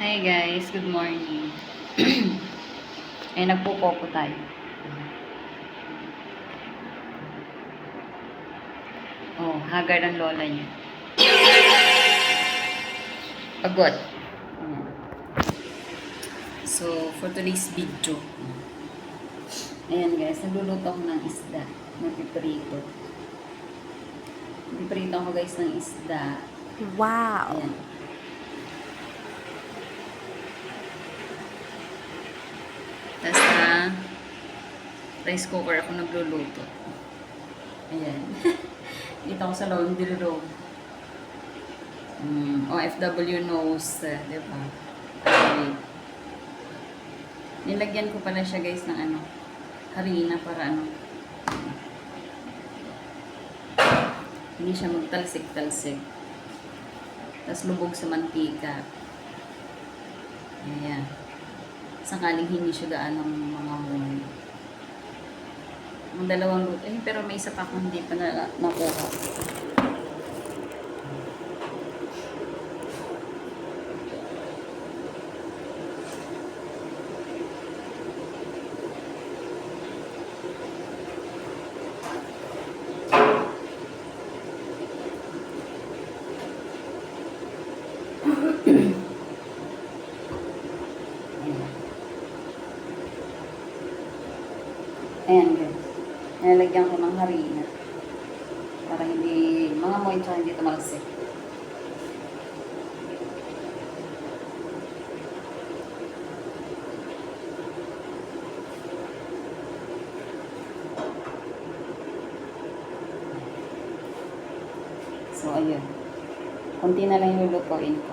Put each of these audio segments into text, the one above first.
Hi guys, good morning. Ay, nagpupopo tayo. Oh, haggard ang lola niya. Pagod. Ayan. So, for today's video, ayan guys, nagluluto ako ng isda. Magpiprito. Magpiprito ako guys ng isda. Wow! Ayan. Tapos rice cooker ako nagluluto. Ayan. Dito ako sa laundry room. OFW knows, di ba? Nilagyan ko pala siya guys ng harina para hindi siya magtalsik-talsik. Tapos lubog sa mantika. Ayan. Sakaling hindi siya gaano mga muli. Ang dalawang luto. Pero may isa pa akong hindi pa nakuha. Ayan guys. Nalagyan ko ng harina. Para hindi, mga moisture hindi tumalsik. So, ayun. Kunti na lang yung lulutuin ko.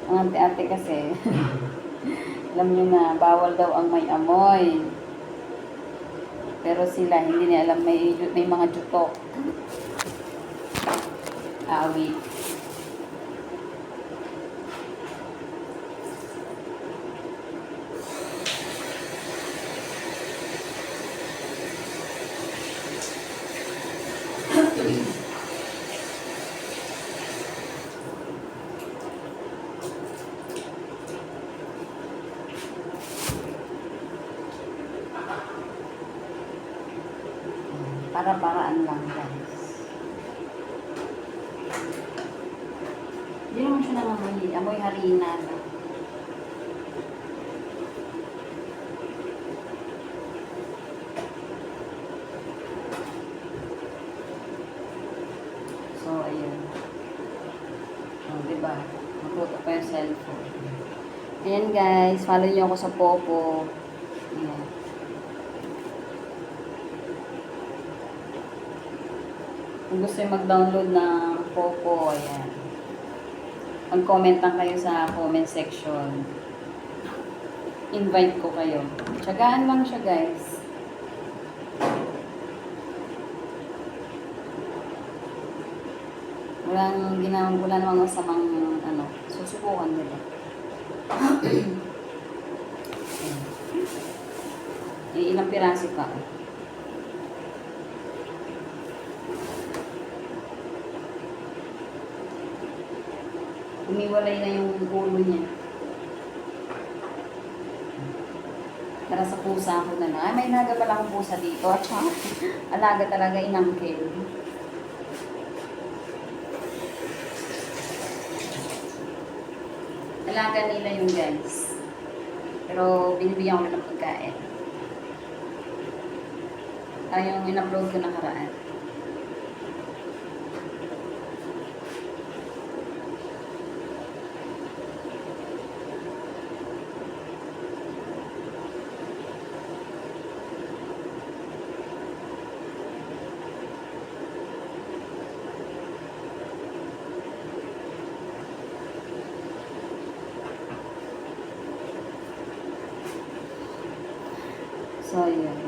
Ang ate-ate kasi, alam niyo na, bawal daw ang may amoy. Pero sila, hindi nila alam may mga jutok. Awi. Para-paraan lang guys. Hindi naman siya nangamoy. Amoy harina lang. So, ayun. Diba? Matuto pa yung cellphone. Ayan guys. Follow niyo ako sa Popo. Ayan. Kung gusto yung mag-download ng Popo, ayan. Mag-comment lang kayo sa comment section. Invite ko kayo. Tsagaan lang siya, guys. Wala namang masamang, susubukan nila. Ilang piraso pa. Umiwalay na yung ulo niya. Para sa pusa ko na lang. Ay, may naga pala akong pusa dito. At alaga talaga, inangkin. Alaga nila yung guys. Pero binibigyan ko na ng pagkain. Ay, yung in-upload ko nakaraan. So, yun.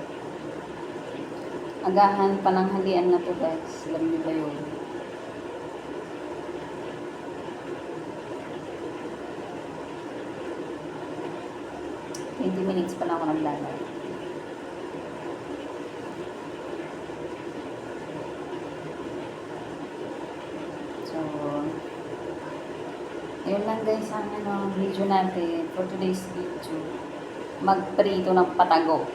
Agahan pananghalian na to guys. Alam nyo ba yun? Minutes pa lang ako naglalay. So, yun lang guys ang video natin for today's video. Magprito ng patago.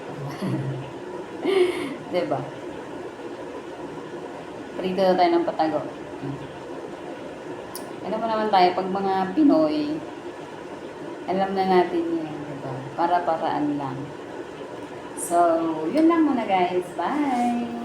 Diba? Prito na tayo ng patago. Ano pa naman tayo, pag mga Pinoy, alam na natin yan, diba? Para-paraan lang. So, yun lang muna guys. Bye!